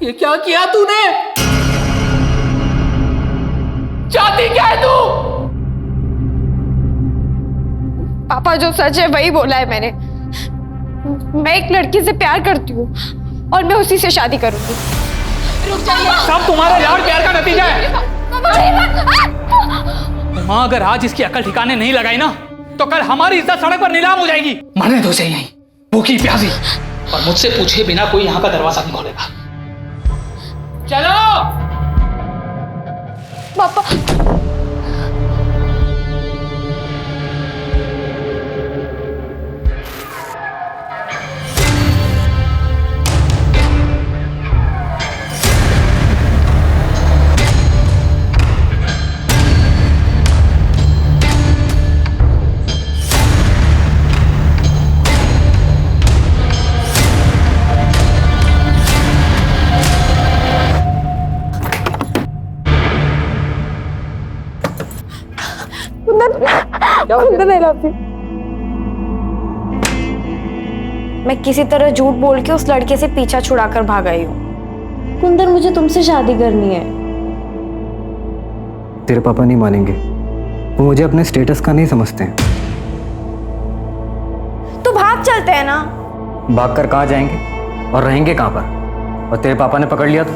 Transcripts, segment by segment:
ये क्या किया तूने? चाहती क्या है तू? पापा जो सच है वही बोला है मैंने। मैं एक लड़की से प्यार करती हूँ और मैं उसी से शादी करूंगी। रुक जाइए। सब तुम्हारे लाड़ प्यार का नतीजा है। माँ अगर आज इसकी अकल ठिकाने नहीं लगाई ना तो कल हमारी इज्जत सड़क पर नीलाम हो जाएगी। मरने दो सही यहीं, भूखी प्यासी, और मुझसे पूछे बिना कोई यहाँ का दरवाजा नहीं खोलेगा। चलो पापा। मैं किसी तरह झूठ बोल के उस लड़के से पीछा छुड़ाकर भाग आई हूँ। कुंदन, मुझे तुमसे शादी करनी है। तेरे पापा नहीं मानेंगे, वो मुझे अपने स्टेटस का नहीं समझते हैं। तो भाग चलते हैं ना। भाग कर कहाँ जाएंगे और रहेंगे कहाँ पर? और तेरे पापा ने पकड़ लिया तो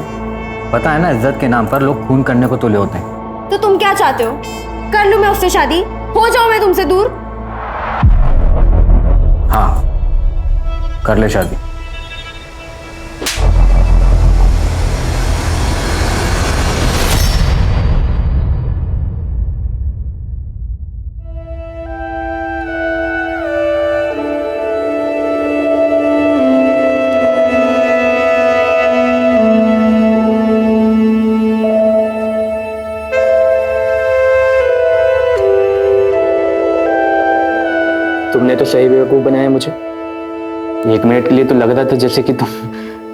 पता है ना, इज्जत के नाम पर लोग खून करने को तुले होते हैं। तो तुम क्या चाहते हो? कर लूं मैं उससे शादी? हो जाऊं मैं तुमसे दूर? हाँ, कर ले शादी। तुमने तो सही बेवकूफ बनाया मुझे। एक मिनट के लिए तो लग रहा था जैसे कि तुम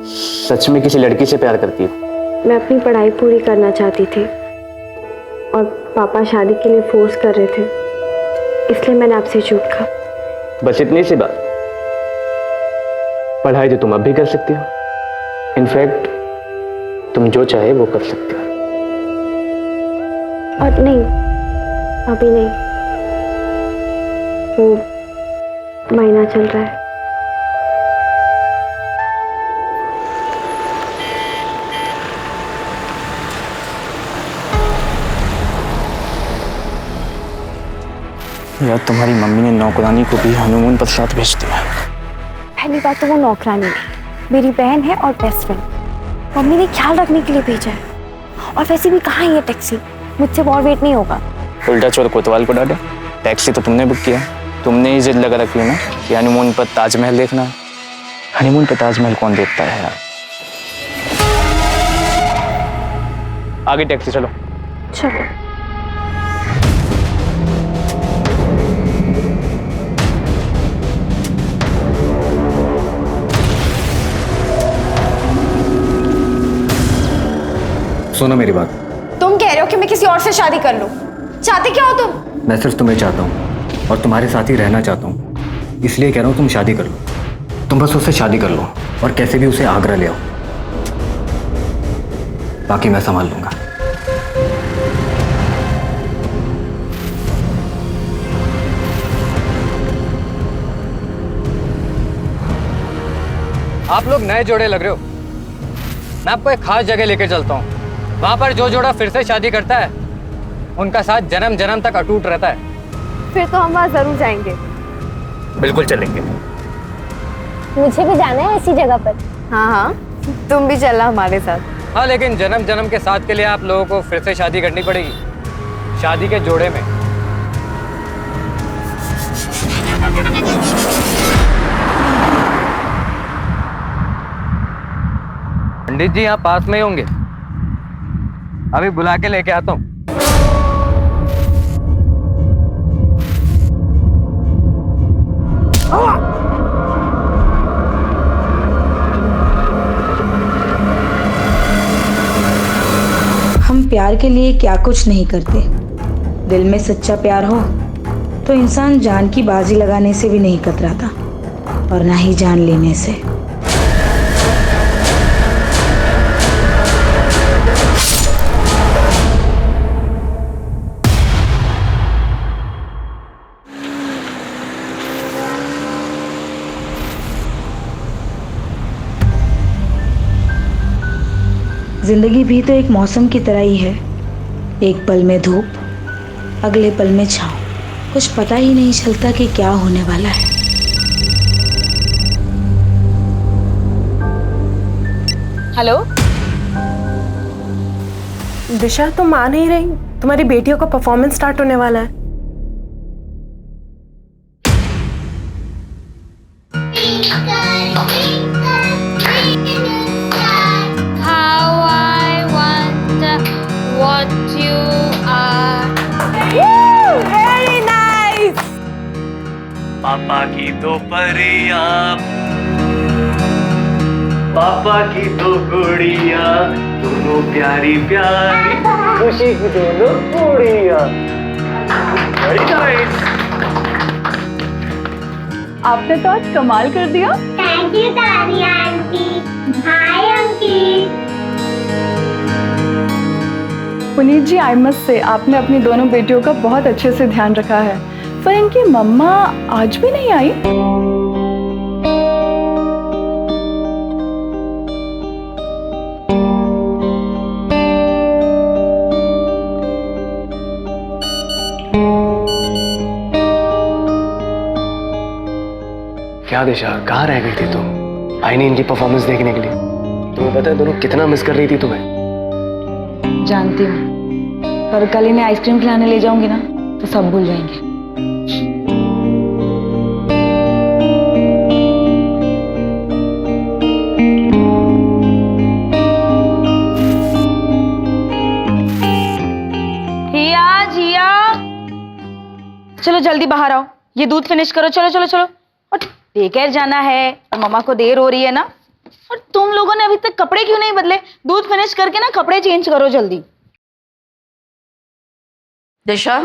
सच में किसी लड़की से प्यार करती हो। मैं अपनी पढ़ाई पूरी करना चाहती थी और पापा शादी के लिए फोर्स कर रहे थे, इसलिए मैंने आपसे झूठ कहा। बस इतनी सी बात। पढ़ाई तो तुम अब भी कर सकती हो। इनफैक्ट तुम जो चाहे वो कर सकते हो। और नहीं, अभी नहीं, वो महीना चल रहा है। यार, तुम्हारी मम्मी ने नौकरानी को भी हनीमून पर साथ भेज दिया। पहली बात तो वो नौकरानी नहीं, मेरी बहन है और बेस्ट फ्रेंड। मम्मी ने ख्याल रखने के लिए भेजा है। और वैसे भी कहाँ है ये टैक्सी? मुझसे और वेट नहीं होगा। उल्टा चोर कोतवाल को डांटे। टैक्सी तो तुमने बुक किया, तुमने ही जिद लगा रखी है ना कि हनीमून पर ताजमहल देखना। हनीमून पर ताजमहल कौन देखता है यार? आगे टैक्सी, चलो। चलो। सुनो मेरी बात। तुम कह रहे हो कि मैं किसी और से शादी कर लूं? चाहते क्या हो तुम? मैं सिर्फ तुम्हें चाहता हूँ और तुम्हारे साथ ही रहना चाहता हूँ, इसलिए कह रहा हूँ तुम शादी कर लो। तुम बस उससे शादी कर लो और कैसे भी उसे आगरा ले आओ, बाकी मैं संभाल लूंगा। आप लोग नए जोड़े लग रहे हो। मैं आपको एक खास जगह लेकर चलता हूँ। वहां पर जो जोड़ा फिर से शादी करता है उनका साथ जन्म जन्म तक अटूट रहता है। फिर तो हम वहाँ जरूर जाएंगे। बिल्कुल चलेंगे। मुझे भी जाना है ऐसी जगह पर। हाँ हाँ, तुम भी चलना हमारे साथ। हाँ, लेकिन जन्म जन्म के साथ के लिए आप लोगों को फिर से शादी करनी पड़ेगी, शादी के जोड़े में। पंडित जी यहाँ पास में ही होंगे, अभी बुला के लेके आता हूँ। हम प्यार के लिए क्या कुछ नहीं करते। दिल में सच्चा प्यार हो तो इंसान जान की बाजी लगाने से भी नहीं कतराता, और ना ही जान लेने से। जिंदगी भी तो एक मौसम की तरह ही है, एक पल में धूप, अगले पल में छाँव। कुछ पता ही नहीं चलता कि क्या होने वाला है। हेलो दिशा, तुम आ नहीं रही? तुम्हारी बेटियों का परफॉर्मेंस स्टार्ट होने वाला है। How I wonder what you are. Very nice. पापा की दो परियां, पापा की दो गुड़िया, दोनों प्यारी प्यारी, खुशी की दोनों गुड़िया। Very nice. आपने तो आज कमाल कर दिया। थैंक यू दादी aunty. Hi Ankit. Puneet ji, I must say आपने अपनी दोनों बेटियों का बहुत अच्छे से ध्यान रखा है। पर इनकी मम्मा आज भी नहीं आई। क्या दिशा, कहाँ रह गई थी तुम? आई नहीं इनकी परफॉर्मेंस देखने के लिए। तुम्हें पता है दोनों कितना मिस कर रही थी तुम्हें? जानती हूँ, पर कल इन्हें आइसक्रीम खिलाने ले जाऊंगी ना तो सब भूल जाएंगे। जिया जिया, चलो जल्दी बाहर आओ, ये दूध फिनिश करो। चलो चलो चलो। और डे केयर जाना है और मम्मा को देर हो रही है ना। और तुम लोगों ने अभी तक कपड़े क्यों नहीं बदले? दूध फिनिश करके ना कपड़े चेंज करो जल्दी। दिशा,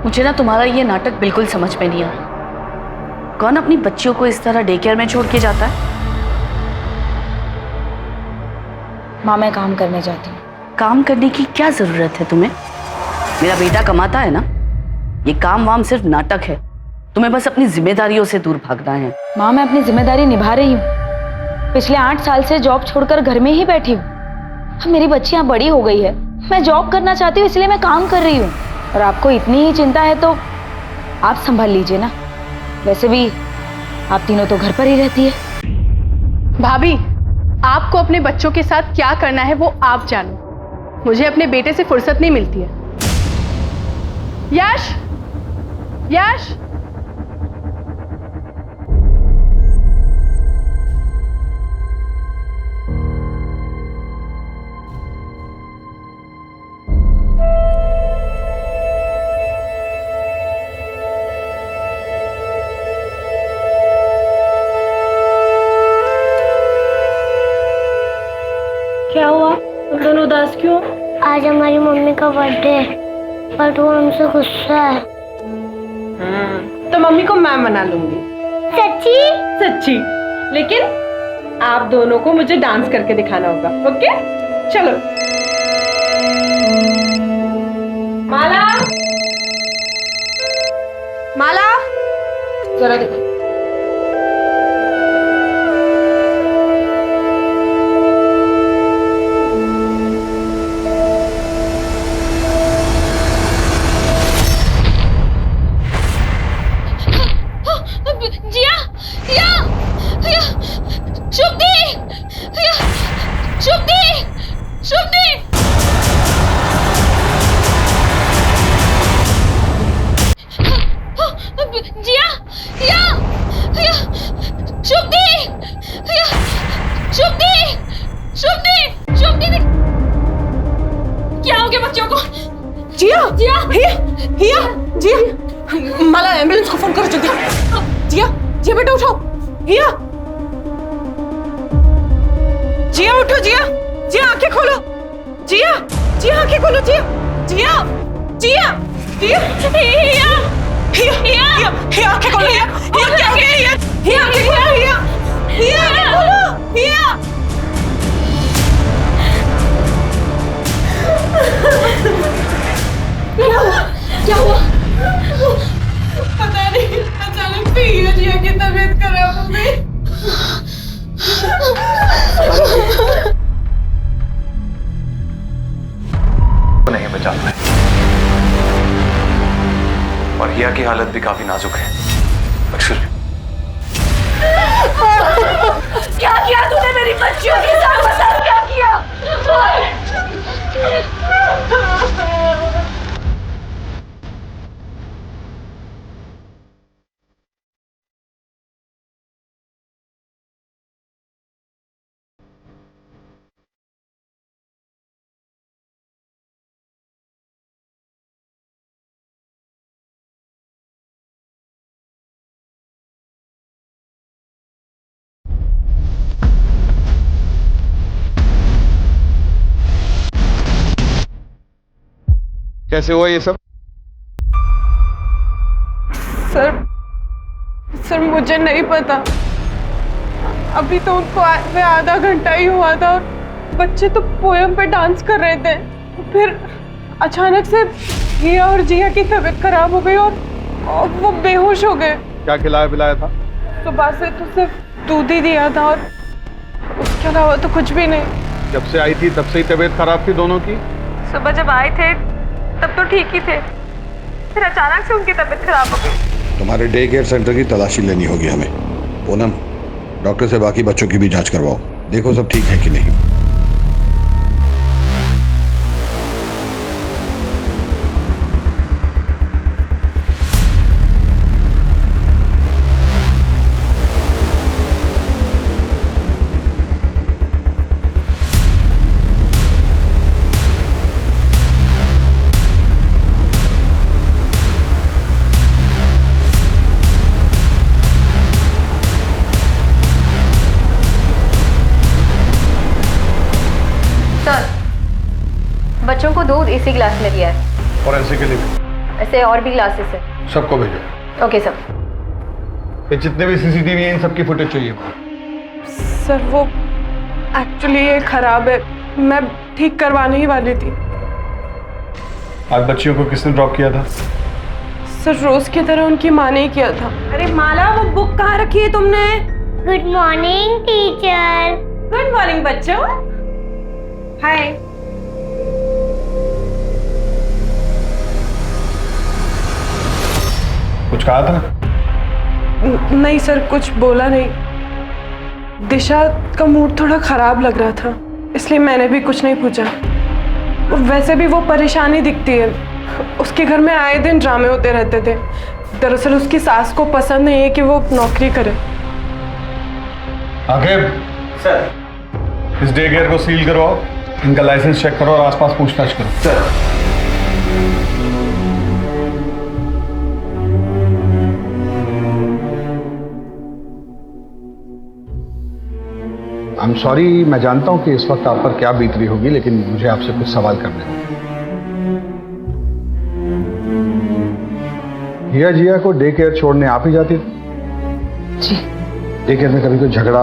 मुझे ना तुम्हारा ये नाटक बिल्कुल समझ में नहीं आ रहा। कौन अपनी बच्चियों को इस तरह डे केयर में छोड़ के जाता है? माँ, मैं काम करने जाती हूँ। काम करने की क्या जरूरत है तुम्हें? मेरा बेटा कमाता है ना। ये काम वाम सिर्फ नाटक है। तुम्हें बस अपनी जिम्मेदारियों से दूर भागना है। माँ, मैं अपनी जिम्मेदारी निभा रही हूँ। पिछले 8 साल से जॉब छोड़कर घर में ही बैठी हूँ। अब मेरी बच्चियाँ बड़ी हो गई है, मैं जॉब करना चाहती हूँ, इसलिए मैं काम कर रही हूँ। और आपको इतनी ही चिंता है तो आप संभाल लीजिए ना। वैसे भी आप तीनों तो घर पर ही रहती है। भाभी, आपको अपने बच्चों के साथ क्या करना है वो आप जानो। मुझे अपने बेटे से फुर्सत नहीं मिलती है। यश, यश, क्या हुआ? तुम दोनों उदास क्यों? आज हमारी मम्मी का बर्थडे है, बट वो हमसे गुस्सा है। तो मम्मी को मैं मना लूंगी। सच्ची? सच्ची। लेकिन आप दोनों को मुझे डांस करके दिखाना होगा। ओके, चलो। माला, माला, जरा देखो। जिया, जिया, जिया, शुभदी, जिया, शुभदी, शुभदी। जिया, जिया, जिया, शुभदी, जिया, शुभदी, शुभदी, शुभदी। क्या हो गया बच्चों को? जिया, जिया, हिया, हिया, जिया, माला, एम्बुलेंस को फोन करो जल्दी। जिया, जिया बेटा उठो। जिया, जिया उठो। जिया, जिया आंखें खोलो। जिया, जिया आंखें खोलो। जिया, जिया, जिया, जिया, हिया, हिया, हिया, हिया आंखें खोलो। हिया, हिया क्या हो गया? हिया, हिया आंखें खोलो। हिया, हिया आंखें खोलो। हिया, क्या हुआ? क्या हुआ? पता नहीं, अचानक से हिया जिया की तबीयत खराब हो गई। भी काफी नाजुक है, पर फिर क्या किया तूने मेरी बच्चियों के साथ? बता क्या किया? कैसे हुआ ये सब? सर मुझे नहीं पता। अभी तो उनको आए आधा घंटा ही हुआ था और बच्चे तो पोयम पे डांस कर रहे थे। फिर अचानक से हिया और जिया की तबीयत खराब हो गई और वो बेहोश हो गए। क्या खिलाया पिलाया था? सुबह से तो सिर्फ दूध ही दिया था और उसके अलावा तो कुछ भी नहीं। जब से आई थी तब से ही तबीयत खराब थी दोनों की? सुबह जब आए थे तब तो ठीक ही थे, फिर अचानक से उनकी तबीयत खराब हो गई। तुम्हारे डे केयर सेंटर की तलाशी लेनी होगी हमें। पूनम, डॉक्टर से बाकी बच्चों की भी जांच करवाओ, देखो सब ठीक है कि नहीं। बच्चों को दूध इसी ग्लास में दिया है। फॉरेंसिक के लिए ऐसे और भी ग्लासेस है। सबको भेजो। Okay sir. ये जितने भी सीसीटीवी हैं इन सबकी फुटेज चाहिए। सर वो एक्चुअली ये खराब है, मैं ठीक करवाने ही वाली थी। आज बच्चियों को किसने ड्रॉप किया था? सर रोज की तरह उनकी माँ ने ही किया था। अरे माला, वो बुक कहाँ रखी है तुमने? Good morning teacher. Good morning बच्चों। हाय। कुछ कहा था? नहीं सर, कुछ बोला नहीं। दिशा का मूड थोड़ा खराब लग रहा था, इसलिए मैंने भी कुछ नहीं पूछा। वैसे भी वो परेशानी दिखती है, उसके घर में आए दिन ड्रामे होते रहते थे। दरअसल उसकी सास को पसंद नहीं है कि वो नौकरी करे। आखिर सर, इस डे केयर को सील करवाओ, इनका लाइसेंस चेक करो और आसपास पूछताछ करो। सर आई एम सॉरी, मैं जानता हूं कि इस वक्त आप पर क्या बीत रही होगी, लेकिन मुझे आपसे कुछ सवाल करने होंगे। हिया जिया को डे केयर छोड़ने आप ही जाती थी? जी। डे केयर में कभी कोई झगड़ा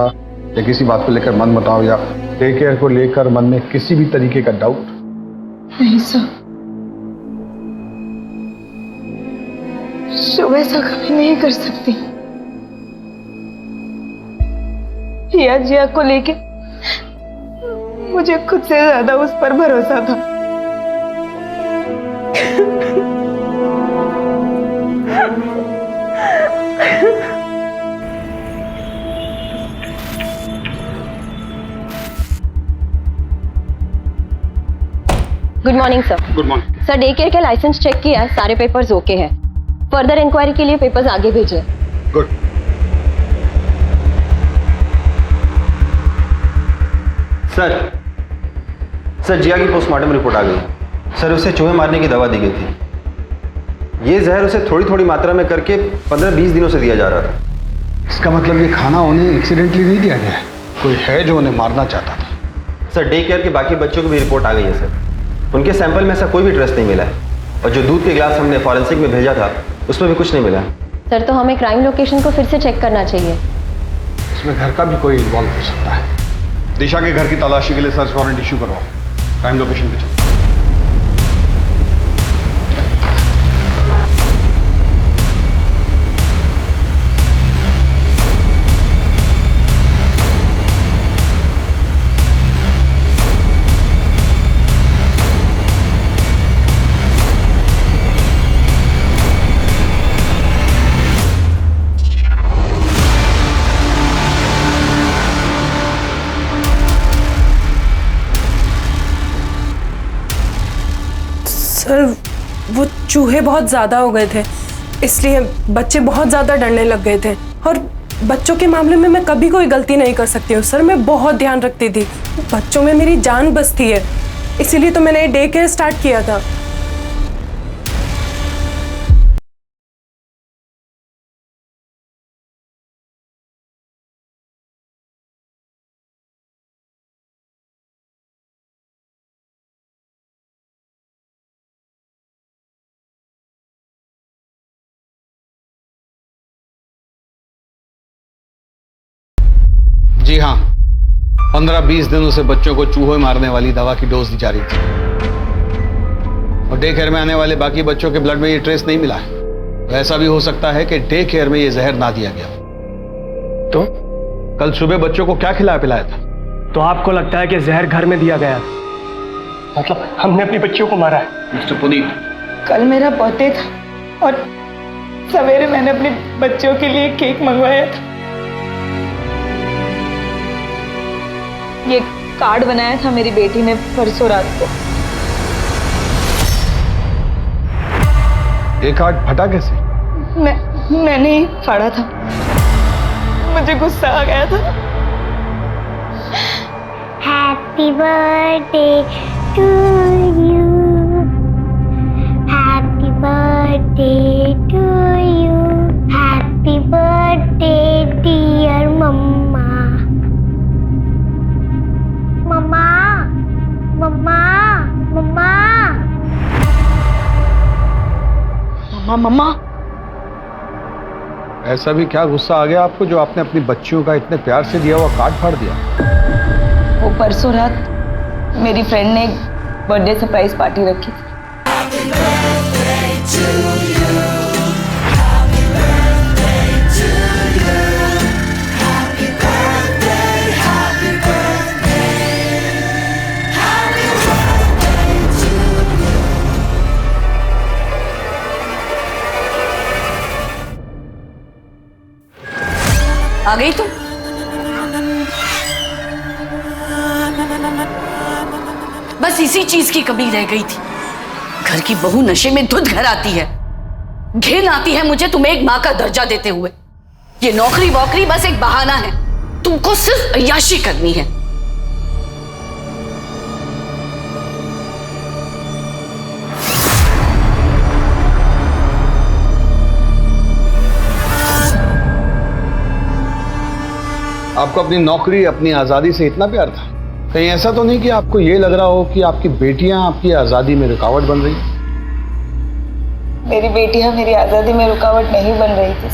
या किसी बात को लेकर मन मुटाव या डे केयर को लेकर मन में किसी भी तरीके का डाउट? नहीं सर, शुभ ऐसा कभी नहीं कर सकती। हिया जिया को लेके मुझे खुद से ज्यादा उस पर भरोसा था। Good morning sir. Good morning sir, day care के लाइसेंस चेक किया है, सारे पेपर्स ओके हैं। फर्दर इंक्वायरी के लिए पेपर्स आगे भेजिए। गुड। सर जिया की पोस्टमार्टम रिपोर्ट आ गई। सर उसे चूहे मारने की दवा दी गई थी। ये जहर उसे थोड़ी थोड़ी मात्रा में करके 15-20 दिनों से दिया जा रहा था। इसका मतलब ये खाना उन्हें एक्सीडेंटली नहीं दिया गया है, कोई है जो उन्हें मारना चाहता था। सर डे केयर के बाकी बच्चों की भी रिपोर्ट आ गई है सर। उनके सैंपल में ऐसा कोई भी ट्रेस नहीं मिला है और जो दूध के गिलास हमने फॉरेंसिक में भेजा था उसमें भी कुछ नहीं मिला। सर तो हमें क्राइम लोकेशन को फिर से चेक करना चाहिए। इसमें घर का भी कोई इन्वॉल्व हो सकता है। दिशा के घर की तलाशी के लिए सर्च वारंट इशू करवाओ, क्राइम लोकेशन पे चलो। सर वो चूहे बहुत ज़्यादा हो गए थे, इसलिए बच्चे बहुत ज़्यादा डरने लग गए थे। और बच्चों के मामले में मैं कभी कोई गलती नहीं कर सकती हूँ सर, मैं बहुत ध्यान रखती थी, बच्चों में मेरी जान बसती है, इसीलिए तो मैंने डे केयर स्टार्ट किया था। जी हाँ, 15-20 दिनों से बच्चों को चूहे मारने वाली दवा की डोज दी जा रही थी और डे केयर में आने वाले बाकी बच्चों के ब्लड में ये ट्रेस नहीं मिला है। ऐसा भी हो सकता है कि डे केयर में ये जहर ना दिया गया। तो कल सुबह बच्चों को क्या खिलाया पिलाया था? तो आपको लगता है कि जहर घर में दिया गया, मतलब हमने अपनी बच्चियों को मारा है? मिस्टर पुनीत, कल मेरा बर्थडे था और सवेरे मैंने अपने बच्चों के लिए केक मंगवाया था। ये कार्ड बनाया था मेरी बेटी ने परसों रात को। ये कार्ड फटा कैसे? मैंने ही फाड़ा था, मुझे गुस्सा आ गया था। Happy birthday to you, happy birthday to you, happy birthday dear mama. Mama mama mama mama mama. ऐसा भी क्या गुस्सा आ गया आपको जो आपने अपनी बच्चियों का इतने प्यार से दिया हुआ कार्ड फाड़ दिया? वो परसों रात मेरी फ्रेंड ने एक बर्थडे सरप्राइज पार्टी रखी थी। आ गई तुम? बस इसी चीज की कमी रह गई थी। घर की बहू नशे में धुत घर आती है, घिन आती है मुझे तुम्हें एक मां का दर्जा देते हुए। ये नौकरी वोकरी बस एक बहाना है, तुमको सिर्फ अय्याशी करनी है। आपको अपनी नौकरी, अपनी आजादी से इतना प्यार था? कहीं ऐसा तो नहीं कि आपको ये लग रहा हो कि आपकी बेटियां आपकी आजादी में रुकावट बन रही? मेरी बेटियां मेरी आजादी में रुकावट नहीं बन रही थी,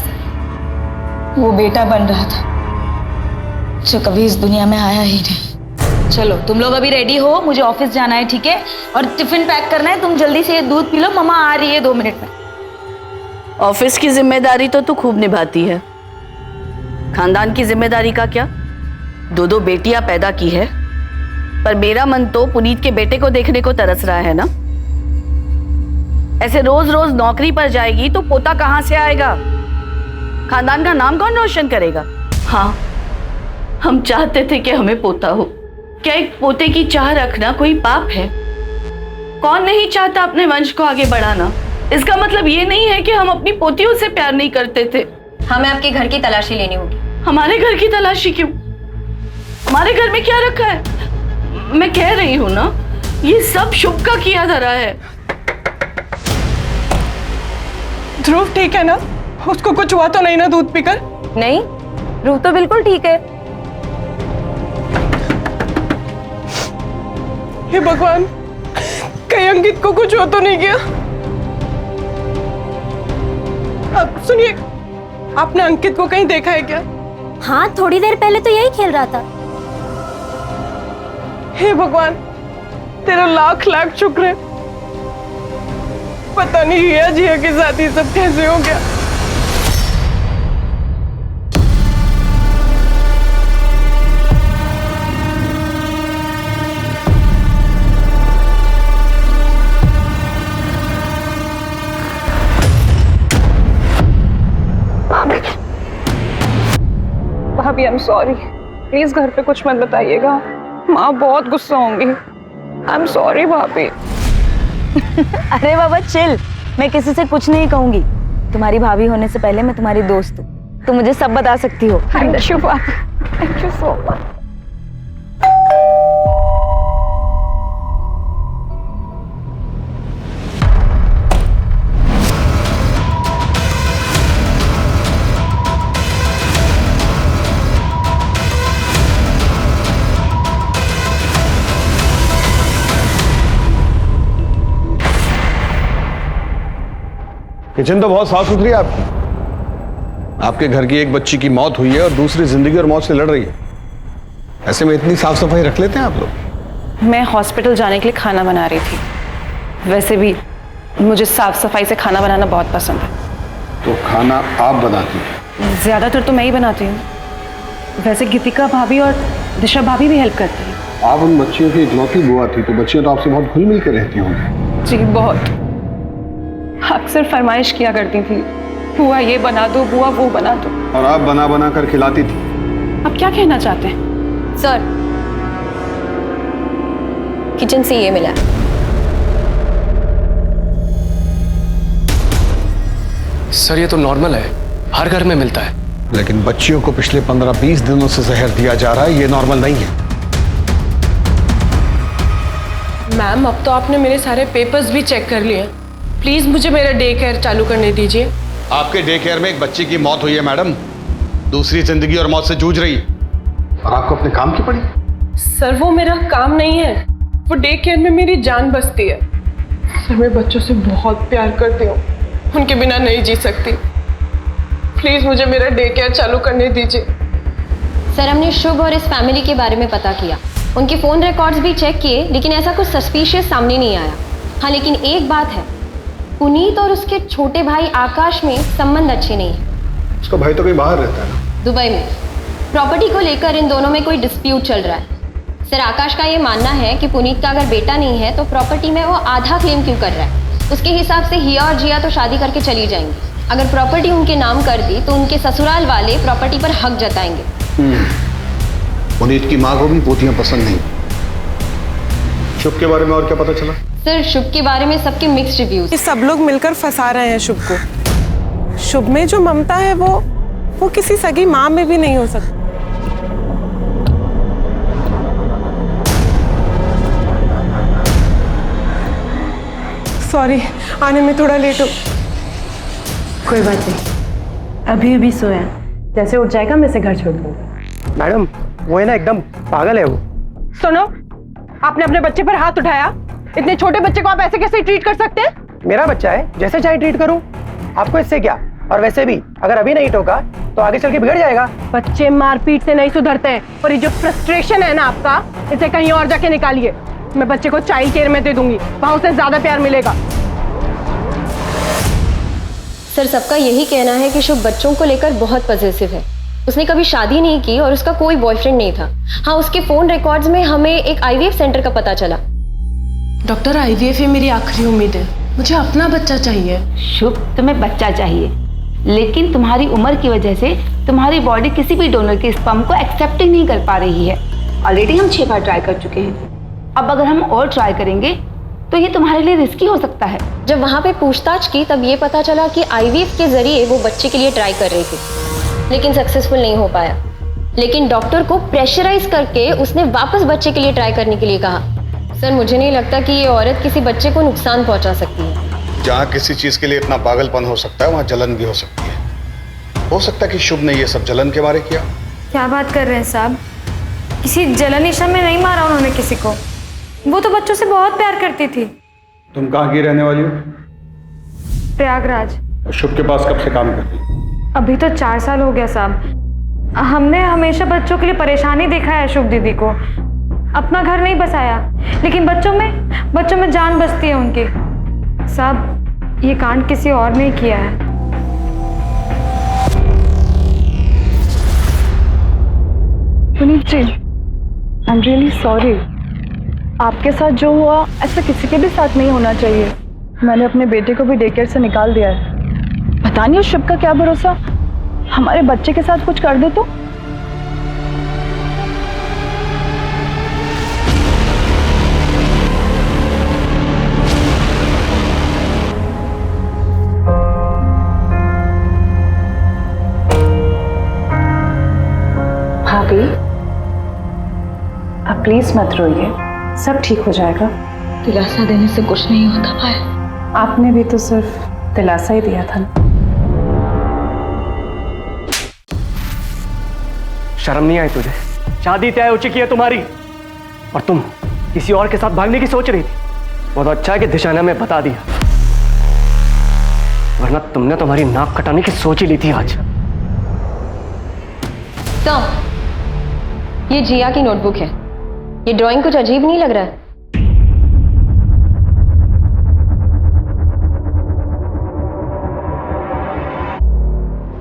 वो बेटा बन रहा था जो कभी इस दुनिया में आया ही नहीं। चलो तुम लोग अभी रेडी हो, मुझे ऑफिस जाना है, ठीक है? और टिफिन पैक करना है। तुम जल्दी से ये दूध पी लो, मम्मा आ रही है 2 मिनट में। ऑफिस की जिम्मेदारी तो तू खूब निभाती है, खानदान की जिम्मेदारी का क्या? 2 बेटियां पैदा की है, पर मेरा मन तो पुनीत के बेटे को देखने को तरस रहा है ना। ऐसे रोज रोज नौकरी पर जाएगी तो पोता कहां से आएगा? खानदान का नाम कौन रोशन करेगा? हाँ, हम चाहते थे कि हमें पोता हो। क्या एक पोते की चाह रखना कोई पाप है? कौन नहीं चाहता अपने वंश को आगे बढ़ाना? इसका मतलब ये नहीं है कि हम अपनी पोतियों से प्यार नहीं करते थे। हमें आपके घर की तलाशी लेनी होगी। हमारे घर की तलाशी क्यों? हमारे घर में क्या रखा है? मैं कह रही हूँ ना, ये सब शुभ का किया धरा है। ध्रुव ठीक है ना? उसको कुछ हुआ तो नहीं ना दूध पीकर? नहीं, ध्रुव तो बिल्कुल ठीक है। हे भगवान, कहीं अंकित को कुछ हो तो नहीं गया? अब सुनिए, आपने अंकित को कहीं देखा है क्या? हाँ, थोड़ी देर पहले तो यही खेल रहा था। हे भगवान, तेरा लाख लाख शुक्र है। पता नहीं रिया जिया के साथ ये सब कैसे हो गया। भाभी, आई एम सॉरी, प्लीज घर पे कुछ मत बताइएगा, माँ बहुत गुस्सा होंगी। आई एम सॉरी भाभी। अरे बाबा चिल, मैं किसी से कुछ नहीं कहूंगी। तुम्हारी भाभी होने से पहले मैं तुम्हारी दोस्त हूँ, तुम मुझे सब बता सकती हो। थैंक यू पापा, thank you so much. Kitchen तो बहुत साफ सुथरी है आपकी। आपके घर की एक बच्ची की मौत हुई है और दूसरी जिंदगी और मौत से लड़ रही है। ऐसे में इतनी साफ सफाई रख लेते हैं आप लोग? मैं हॉस्पिटल जाने के लिए खाना बना रही थी। वैसे भी मुझे साफ सफाई से खाना बनाना बहुत पसंद है। तो खाना आप बनाती हैं? ज्यादातर तो मैं ही बनाती हूँ। वैसे गीतिका भाभी और दिशा भाभी भी हेल्प करती हैं। आप उन बच्चियों की इकलौती बुआ थी, तो बच्चियां तो आपसे बहुत घुल मिल कर रहती होंगी। जी बहुत। अक्सर फरमाइश किया करती थी, बुआ ये बना दो, बुआ वो बना दो। और आप बना बना कर खिलाती थी। आप क्या कहना चाहते हैं? सर, किचन से ये मिला है। सर ये तो नॉर्मल है, हर घर में मिलता है। लेकिन बच्चियों को पिछले 15-20 दिनों से जहर दिया जा रहा है, ये नॉर्मल नहीं है। मैम, अब तो आपने मेरे सारे पेपर्स भी चेक कर लिए। प्लीज मुझे मेरा डे केयर चालू करने दीजिए। आपके डे केयर में एक बच्ची की मौत हुई है मैडम, दूसरी जिंदगी और मौत से जूझ रही है, और आपको अपने काम की पड़ी। सर वो मेरा काम नहीं है, वो डे केयर में मेरी जान बसती है। सर मैं बच्चों से बहुत प्यार करती हूँ, उनके बिना नहीं जी सकती। प्लीज मुझे मेरा डे केयर चालू करने दीजिए। सर हमने शुभ और इस फैमिली के बारे में पता किया, उनके फोन रिकॉर्ड्स भी चेक किए, लेकिन ऐसा कुछ सस्पिशियस सामने नहीं आया। हाँ लेकिन एक बात है, पुनीत और उसके छोटे भाई आकाश में संबंध अच्छे नहीं है। उसका भाई तो कहीं बाहर रहता है ना? दुबई में। प्रॉपर्टी को लेकर इन दोनों में कोई डिस्प्यूट चल रहा है। सर आकाश का ये मानना है कि पुनीत का अगर बेटा नहीं है तो प्रॉपर्टी में वो आधा क्लेम क्यों कर रहा है। उसके हिसाब से हिया और जिया तो शादी करके चली जाएंगी। अगर प्रॉपर्टी उनके नाम कर दी तो उनके ससुराल वाले प्रॉपर्टी पर हक जताएंगे। पुनीत की माँ को भी पोतियां पसंद नहीं। शुभ के बारे में और क्या पता चला? सर शुभ के बारे में सबके मिक्स्ड रिव्यूज। ये सब लोग मिलकर फंसा रहे हैं शुभ को। शुभ में जो ममता है वो किसी सगी माँ में भी नहीं हो सकती। सॉरी, आने में थोड़ा लेट हो। कोई बात नहीं, अभी अभी सोया, जैसे उठ जाएगा मैं इसे घर छोड़ दूंगा। मैडम वो है ना एकदम पागल है वो। सुनो, आपने अपने बच्चे पर हाथ उठाया। इतने छोटे बच्चे को आप ऐसे कैसे ट्रीट कर सकते हैं? मेरा बच्चा है, जैसे चाहे ट्रीट करूं, आपको इससे क्या। और वैसे भी अगर अभी नहीं टोका तो आगे चल के बिगड़ जाएगा। बच्चे मारपीट से नहीं सुधरते हैं, और ये जो फ्रस्ट्रेशन है ना आपका, इसे कहीं और जाके निकालिए। मैं बच्चे को चाइल्ड केयर में दे दूंगी, वहां उसे ज्यादा प्यार मिलेगा। सर सबका यही कहना है कि शुभ बच्चों को लेकर बहुत पॉजिटिव है। उसने कभी शादी नहीं की और उसका कोई बॉयफ्रेंड नहीं था। हाँ उसके फोन रिकॉर्ड्स में हमें एक आईवीएफ सेंटर का पता चला। डॉक्टर आईवीएफ ही मेरी आखिरी उम्मीद है, मुझे अपना बच्चा चाहिए। शुभ तुम्हें बच्चा चाहिए, लेकिन तुम्हारी उम्र की वजह से तुम्हारी बॉडी किसी भी डोनर के स्पर्म को एक्सेप्ट ही नहीं कर पा रही है। ऑलरेडी हम 6 बार ट्राई कर चुके हैं, अब अगर हम और ट्राई करेंगे तो ये तुम्हारे लिए रिस्की हो सकता है। जब वहाँ पे पूछताछ की तब ये पता चला कि आईवीएफ के जरिए वो बच्चे के लिए ट्राई कर रही थी, लेकिन सक्सेसफुल नहीं हो पाया। लेकिन डॉक्टर को प्रेशराइज करके उसने वापस बच्चे के लिए ट्राई करने के लिए कहा। सर मुझे नहीं लगता कि ये औरत किसी बच्चे को नुकसान पहुंचा सकती है। जहाँ किसी चीज के लिए इतना पागलपन हो सकता है, वहाँ जलन भी हो सकती है। हो सकता है कि शुभ ने ये सब जलन के बारे किया। क्या बात कर रहे हैं साहब? किसी जलन ईशा में नहीं मारा उन्होंने किसी को। वो तो बच्चों से बहुत प्यार करती थी। तुम कहाँ की रहने वाली हो? प्रयागराज। शुभ के पास कब से काम करती हो? अभी तो 4 साल हो गया साहब। हमने हमेशा बच्चों के लिए परेशानी देखा है शुभ दीदी को। अपना घर नहीं बसाया, लेकिन बच्चों में जान बसती है उनकी। साहब ये कांड किसी और ने किया है। Puneet ji, I am really sorry. आपके साथ जो हुआ ऐसा किसी के भी साथ नहीं होना चाहिए। मैंने अपने बेटे को भी डे केयर से निकाल दिया है। पता नहीं उस शुभ का क्या भरोसा, हमारे बच्चे के साथ कुछ कर दे तो। आप प्लीज मत रोइए, सब ठीक हो जाएगा। दिलासा देने से कुछ नहीं होता पायल। आपने भी तो सिर्फ दिलासा ही दिया था ना। शर्म नहीं आई तुझे? शादी तय हो चुकी है तुम्हारी और तुम किसी और के साथ भागने की सोच रही थी। बहुत अच्छा है कि दिशा ने हमें बता दिया, वरना तुमने तुम्हारी नाक कटाने की सोच ही ली थी आज। तो ये जिया की नोटबुक है। ये ड्राइंग कुछ अजीब नहीं लग रहा है?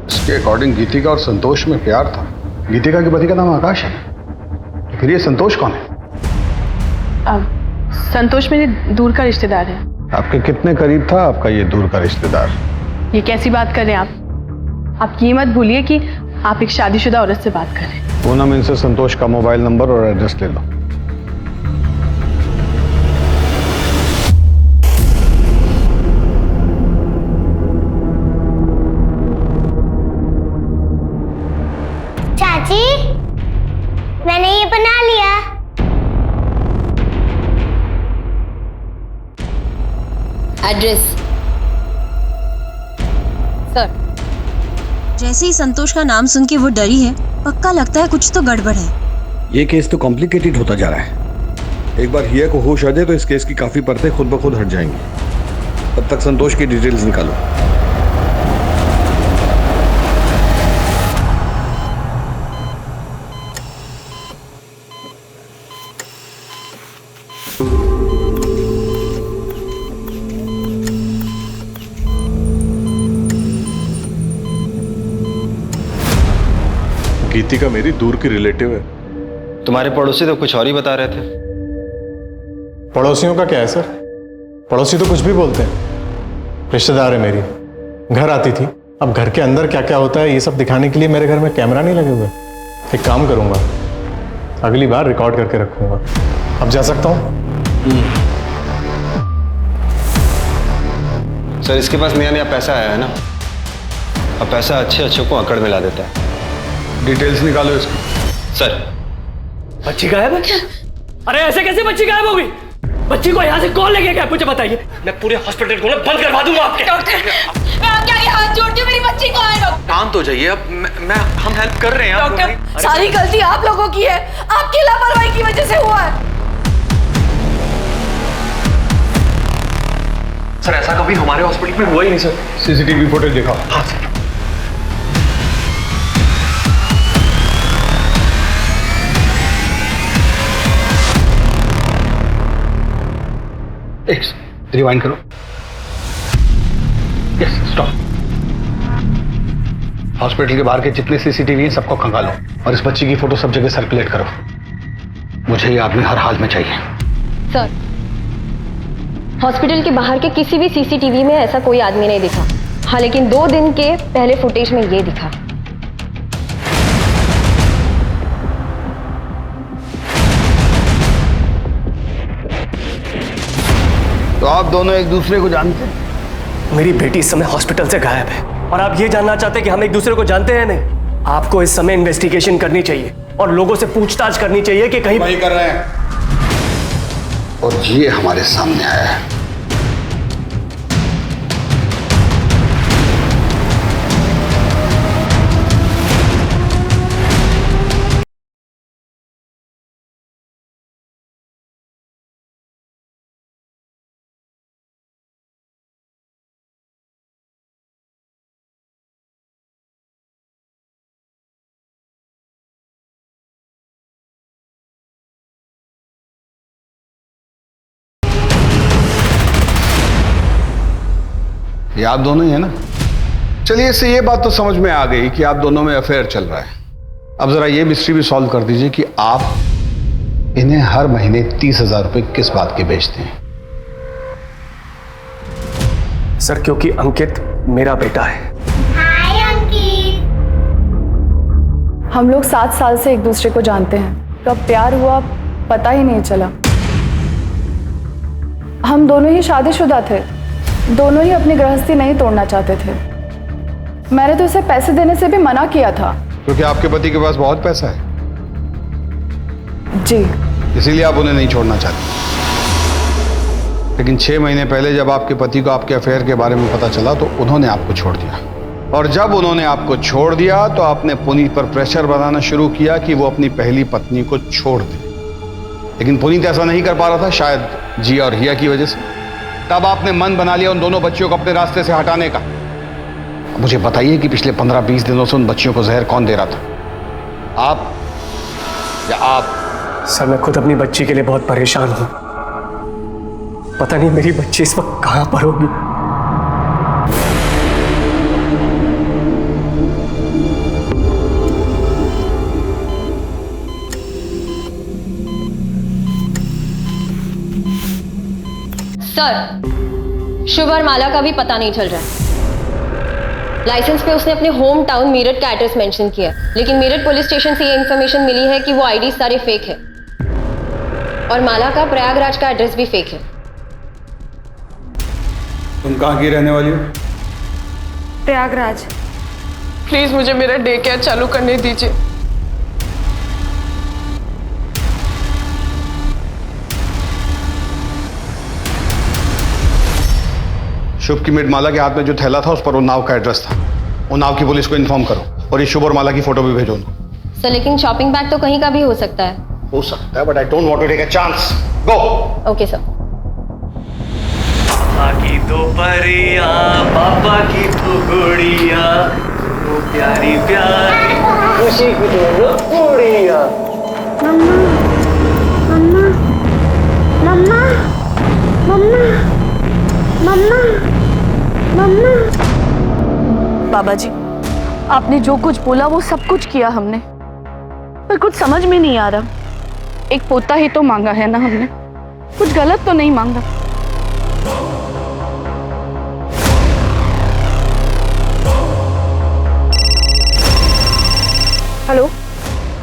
इसके अकॉर्डिंग गीतिका और संतोष में प्यार था। गीतिका के पति का नाम आकाश है, तो फिर ये संतोष कौन है? संतोष मेरे दूर का रिश्तेदार है। आपके कितने करीब था आपका ये दूर का रिश्तेदार? ये कैसी बात कर रहे हैं आप ये मत भूलिए कि आप एक शादीशुदा औरत से बात कर रहे हैं। पूनम, इनसे संतोष का मोबाइल नंबर और एड्रेस ले लो। चाची, मैंने ये बना लिया। Address sir. जैसे ही संतोष का नाम सुन के वो डरी है, पक्का लगता है कुछ तो गड़बड़ है। ये केस तो कॉम्प्लिकेटेड होता जा रहा है। एक बार हिया को होश आ जाए तो इस केस की काफी परतें खुद ब खुद हट जाएंगी। तब तक संतोष की डिटेल्स निकालो। गीतिका मेरी दूर की रिलेटिव है। तुम्हारे पड़ोसी तो कुछ और ही बता रहे थे। पड़ोसियों का क्या है सर? पड़ोसी तो कुछ भी बोलते हैं। रिश्तेदार है मेरी, घर आती थी। अब घर के अंदर क्या क्या होता है ये सब दिखाने के लिए मेरे घर में कैमरा नहीं लगे हुए। एक काम करूंगा, अगली बार रिकॉर्ड करके रखूंगा। अब जा सकता हूँ? सर, इसके पास नया नया पैसा आया है ना, अब पैसा अच्छे अच्छे को अकड़ में ला देता है। डिटेल्स निकालो इसकी। सर, बच्ची गायब है? अरे ऐसे कैसे बच्ची गायब होगी? बच्ची को यहाँ से कौन लेके गया मुझे बताइए। मैं पूरे हॉस्पिटल को बंद करवा दूंगा आपके। डॉक्टर, मैं आपके आगे हाथ जोड़ती हूँ, मेरी बच्ची को है। डॉक्टर, शांत हो जाइए। अब हम हेल्प कर रहे हैं। डॉक्टर, सारी गलती आप लोगों की है। आपकी लापरवाही की वजह से हुआ है। सर, ऐसा कभी हमारे हॉस्पिटल में हुआ ही नहीं सर। सीसीटीवी फुटेज दिखाओ। हाँ सर। रिवाइंड करो। Yes, stop. हॉस्पिटल के बाहर के जितने सीसीटीवी हैं सबको खंगालो और इस बच्ची की फोटो सब जगह सर्कुलेट करो। मुझे ये आदमी हर हाल में चाहिए। सर, हॉस्पिटल के बाहर के किसी भी सीसीटीवी में ऐसा कोई आदमी नहीं दिखा। हाँ, लेकिन 2 दिन के पहले फुटेज में ये दिखा। तो आप दोनों एक दूसरे को जानते हैं? मेरी बेटी इस समय हॉस्पिटल से गायब है और आप ये जानना चाहते हैं कि हम एक दूसरे को जानते हैं? नहीं, आपको इस समय इन्वेस्टिगेशन करनी चाहिए और लोगों से पूछताछ करनी चाहिए कि कहीं वही कर रहे हैं। और ये हमारे सामने आया है। ये आप दोनों ही है ना? चलिए, इससे ये बात तो समझ में आ गई कि आप दोनों में अफेयर चल रहा है। अब जरा ये मिस्ट्री भी सॉल्व कर दीजिए कि आप इन्हें हर महीने 30,000 रुपए किस बात के बेचते हैं? सर, क्योंकि अंकित मेरा बेटा है। हाय अंकित। हम लोग 7 साल से एक दूसरे को जानते हैं। कब प्यार हुआ पता ही नहीं चला। हम दोनों ही शादीशुदा थे, दोनों ही अपनी गृहस्थी नहीं तोड़ना चाहते थे। मैंने तो इसे पैसे देने से भी मना किया था। क्योंकि आपके पति के पास बहुत पैसा है। जी, इसीलिए आप उन्हें नहीं छोड़ना चाहते। लेकिन 6 महीने पहले जब आपके पति को आपके अफेयर के बारे में पता चला तो उन्होंने आपको छोड़ दिया, और जब उन्होंने आपको छोड़ दिया तो आपने पुनीत पर प्रेशर बनाना शुरू किया कि वो अपनी पहली पत्नी को छोड़ दे। लेकिन पुनीत ऐसा नहीं कर पा रहा था, शायद जिया और हिया की वजह से। तब आपने मन बना लिया उन दोनों बच्चियों को अपने रास्ते से हटाने का। मुझे बताइए कि पिछले 15-20 दिनों से उन बच्चियों को जहर कौन दे रहा था, आप या आप? सर, मैं खुद अपनी बच्ची के लिए बहुत परेशान हूं। पता नहीं मेरी बच्ची इस वक्त कहां पर होगी। सर, शुभ और माला का भी पता नहीं चल रहा है। लाइसेंस पे उसने अपने होम टाउन मीरठ का एड्रेस मेंशन किया, लेकिन मीरठ पुलिस स्टेशन से ये इंफॉर्मेशन मिली है कि वो आईडी सारे फेक है, और माला का प्रयागराज का एड्रेस भी फेक है। तुम कहाँ की रहने वाली हो? प्रयागराज। प्लीज मुझे मेरा डे केयर चालू करने दीजिए। शुभ की मेड माला के हाथ में जो थैला था उस पर उन्नाव का एड्रेस था। उन्नाव की पुलिस को इन्फॉर्म करो, और ये शुभ और माला की फोटो भी भेजो उनको। सर, लेकिन शॉपिंग बैग तो कहीं का भी हो सकता है। हो सकता है, but I don't want to take a chance. Go. Okay sir. माँ की तो परिया, पापा की तो गुड़िया, तो प्यारी प्यारी खुशी की दोनों गुड़िया। मम्मा, मम्मा, मम्मा, मम्मा, मम्मा। बाबा जी, आपने जो कुछ बोला वो सब कुछ किया हमने, पर कुछ समझ में नहीं आ रहा। एक पोता ही तो मांगा है ना हमने, कुछ गलत तो नहीं मांगा। हेलो,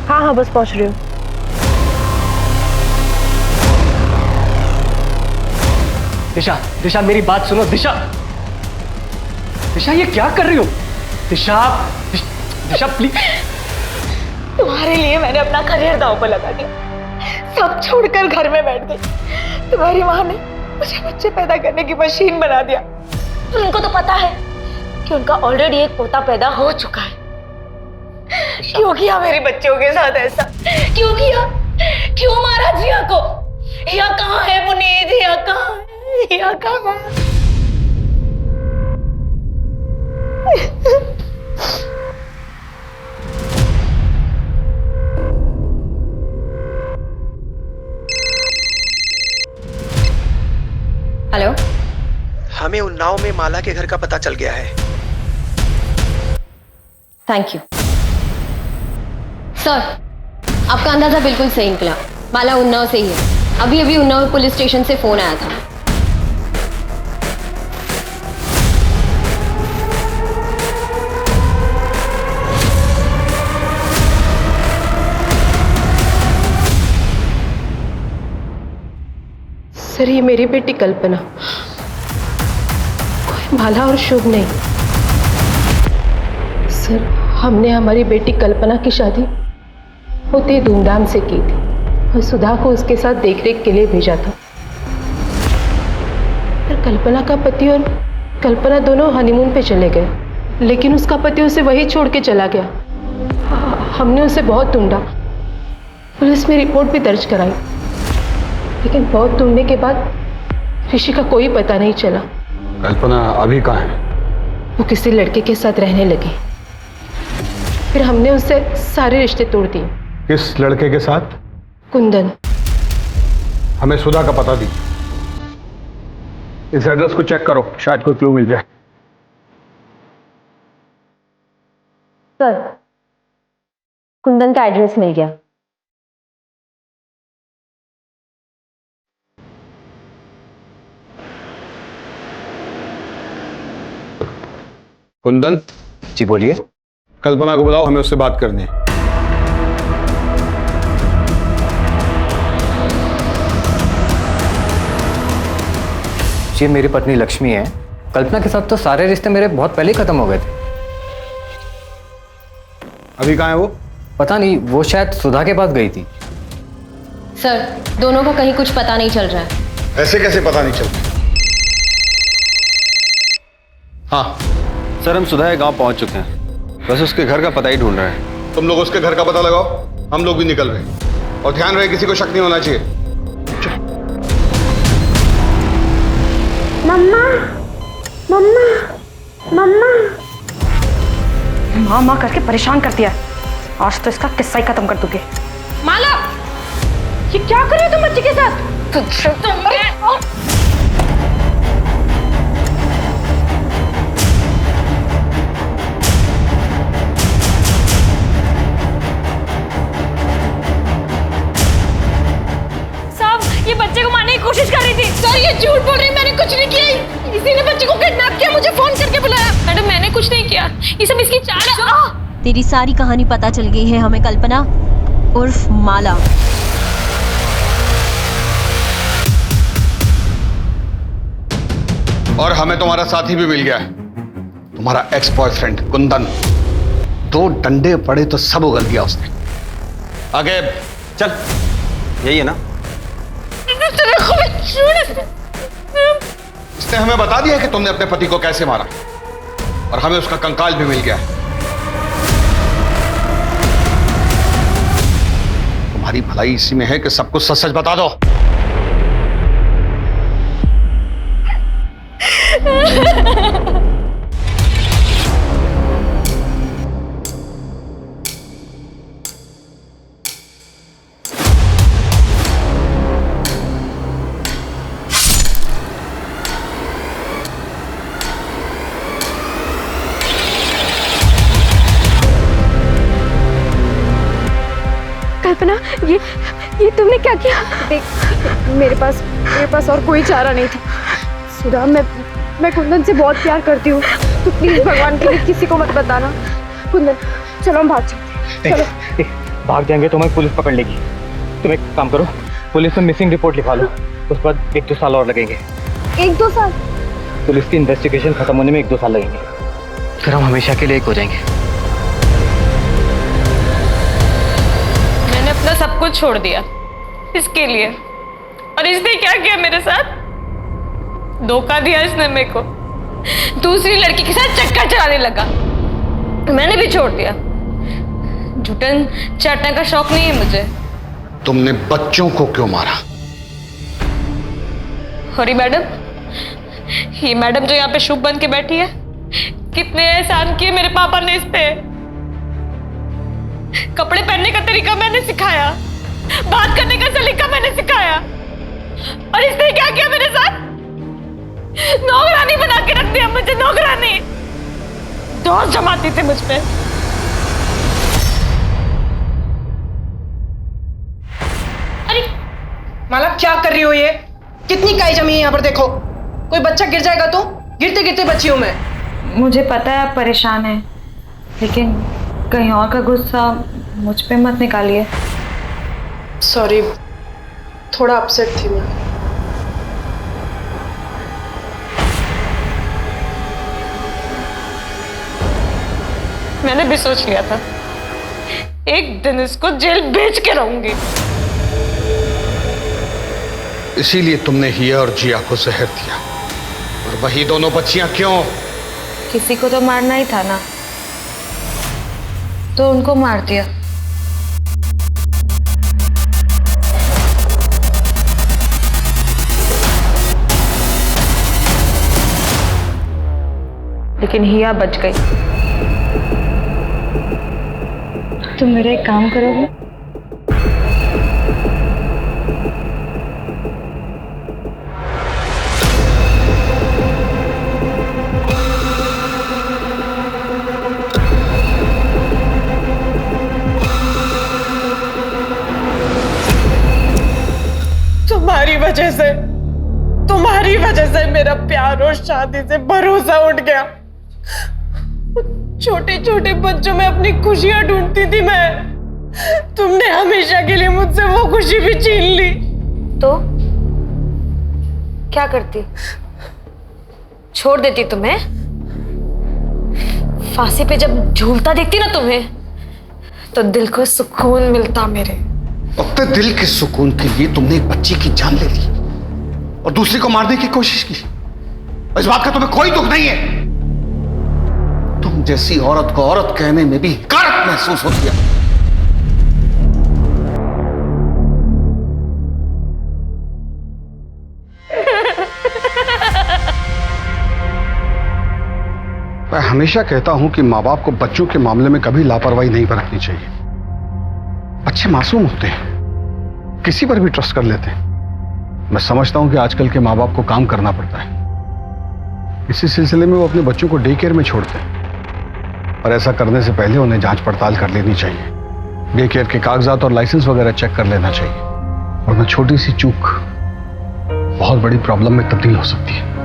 हाँ हाँ बस पहुंच रही हूँ। दिशा, दिशा मेरी बात सुनो। दिशा, दिशा ये क्या कर रही हो? दिशा, दिशा प्लीज। तुम्हारे लिए मैंने अपना करियर दांव पर लगा दिया, सब छोड़कर घर में बैठ गई। तुम्हारी माँ ने मुझे बच्चे पैदा करने की मशीन बना दिया। उनको तो पता है कि उनका ऑलरेडी एक पोता पैदा हो चुका है। क्यों किया मेरे बच्चों के साथ ऐसा? क्यों किया? क्यों मारा जिया को? हिया कहाँ है पुनीत? हिया कहाँ है? हिया कहाँ है? हेलो, हमें उन्नाव में माला के घर का पता चल गया है। Thank you sir. आपका अंदाजा बिल्कुल सही निकला, माला उन्नाव से ही है। अभी अभी उन्नाव पुलिस स्टेशन से फोन आया था। सर, ये मेरी बेटी कल्पना, कोई माला और शुभ नहीं। सर, हमने हमारी बेटी कल्पना की शादी बहुत ही धूमधाम से की थी और सुधा को उसके साथ देखरेख के लिए भेजा था। पर कल्पना का पति और कल्पना दोनों हनीमून पे चले गए, लेकिन उसका पति उसे वहीं छोड़ के चला गया। हमने उसे बहुत ढूंढा, पुलिस में रिपोर्ट भी दर्ज कराई, लेकिन बहुत ढूंढने के बाद ऋषि का कोई पता नहीं चला। कल्पना अभी कहाँ है? वो किसी लड़के के साथ रहने लगी, फिर हमने उससे सारे रिश्ते तोड़ दिए। किस लड़के के साथ? कुंदन। हमें सुधा का पता दी। इस एड्रेस को चेक करो, शायद कोई क्लू मिल जाए। सर, कुंदन का एड्रेस मिल गया। कुंदन जी बोलिए। कल्पना को बुलाओ, हमें उससे बात करनी है। ये मेरी पत्नी लक्ष्मी है। कल्पना के साथ तो सारे रिश्ते मेरे बहुत पहले ही खत्म हो गए थे। अभी कहाँ है वो? पता नहीं, वो शायद सुधा के पास गई थी। सर, दोनों का कहीं कुछ पता नहीं चल रहा है। ऐसे कैसे पता नहीं चलता? हाँ सर, हम सुधा के गांव पहुंच चुके हैं, बस उसके घर का पता ही ढूंढ रहे हैं। तुम लोग उसके घर का पता लगाओ, हम लोग भी निकल रहे हैं। और ध्यान रहे, किसी को शक नहीं होना चाहिए। मम्मा, मम्मा, मम्मा। माँ माँ करके परेशान कर दिया। आज तो इसका किस्सा ही खत्म कर दूंगी। माला, ये क्या कर रही हो तुम बच्चे के साथ? ये बच्चे को मारने की कोशिश कर रही थी। सर, ये झूठ बोल रही है, मैंने कुछ नहीं किया। इसी ने बच्चे को किडनैप किया, मुझे फोन करके बुलाया। मैडम, मैंने कुछ नहीं किया, ये सब इसकी चाल है। तेरी सारी कहानी पता चल गई है हमें, कल्पना उर्फ माला। और हमें तुम्हारा साथी भी मिल गया है, तुम्हारा एक्स बॉयफ्रेंड कुंदन। 2 डंडे पड़े तो सब उगल गया उसने। आगे चल, यही है ना? इसने हमें बता दिया कि तुमने अपने पति को कैसे मारा, और हमें उसका कंकाल भी मिल गया है। तुम्हारी भलाई इसी में है कि सब कुछ सच सच बता दो। कल्पना, ये तुमने क्या किया? देख, मेरे पास और कोई चारा नहीं था। सुधा, मैं कुंदन से बहुत प्यार करती हूँ। तो प्लीज भगवान के लिए किसी को मत बताना। कुंदन, चलो हम भाग चलते हैं। चलो। भाग जाएंगे तो हमें पुलिस पकड़ लेगी। तुम एक काम करो, पुलिस में मिसिंग रिपोर्ट लिखवा लो, उसके बाद 1-2 साल और लगेंगे। 1-2 साल? पुलिस की इन्वेस्टिगेशन खत्म होने में 1-2 साल लगेंगे, फिर हम हमेशा के लिए एक हो जाएंगे। मैंने अपना सब कुछ छोड़ दिया इसके लिए, और इसने क्या किया मेरे साथ? धोखा दिया इसने मेरे को, दूसरी लड़की के साथ चक्कर चलाने लगा। मैंने भी छोड़ दिया। जुटन चाटने का शौक नहीं है मुझे। तुमने बच्चों को क्यों मारा? हरी मैडम, ये मैडम जो यहाँ पे शुभ बन के बैठी है, कितने एहसान किए मेरे पापा ने इस पे। कपड़े पहनने का तरीका मैंने सिखाया, बात करने का सलीका मैंने सिखाया, और इसने क्या किया मेरे साथ? नौकरानी बना के रख दिया मुझे, नौकरानी। दोस्त जमाती थे मुझ पे। माला, क्या कर रही हो ये? कितनी काई जमी है यहाँ पर, देखो। कोई बच्चा गिर जाएगा तो? गिरते गिरते बची हूं मैं। मुझे पता है आप परेशान हैं, लेकिन कहीं और का गुस्सा मुझ पे मत निकालिए। सॉरी, थोड़ा अपसेट थी मैं। मैंने भी सोच लिया था एक दिन इसको जेल भेज के रहूंगी। इसीलिए तुमने हिया और जिया को जहर दिया, और वही दोनों बच्चियां क्यों? किसी को तो मारना ही था ना, तो उनको मार दिया। लेकिन हिया बच गई। तुम मेरा एक काम करोगे? तुम्हारी वजह से मेरा प्यार और शादी से भरोसा उठ गया। छोटे छोटे बच्चों में अपनी खुशियां ढूंढती थी मैं। तुमने हमेशा के लिए मुझसे वो खुशी भी छीन ली। तो क्या करती? छोड़ देती तुम्हें? फांसी पे जब झूलता देखती ना तुम्हें, तो दिल को सुकून मिलता मेरे। अपने दिल के सुकून के लिए तुमने एक बच्ची की जान ले ली और दूसरी को मारने की कोशिश की। इस बात का तुम्हें कोई दुख नहीं है? तुम जैसी औरत को औरत कहने में भी हकारत महसूस होती है। मैं हमेशा कहता हूं कि माँ बाप को बच्चों के मामले में कभी लापरवाही नहीं बरतनी चाहिए। बच्चे मासूम होते हैं, किसी पर भी ट्रस्ट कर लेते हैं। मैं समझता हूं कि आजकल के माँ बाप को काम करना पड़ता है, इसी सिलसिले में वो अपने बच्चों को डे केयर में छोड़ते हैं। और ऐसा करने से पहले उन्हें जांच पड़ताल कर लेनी चाहिए। डे केयर के कागजात और लाइसेंस वगैरह चेक कर लेना चाहिए, वरना छोटी सी चूक बहुत बड़ी प्रॉब्लम में तब्दील हो सकती है।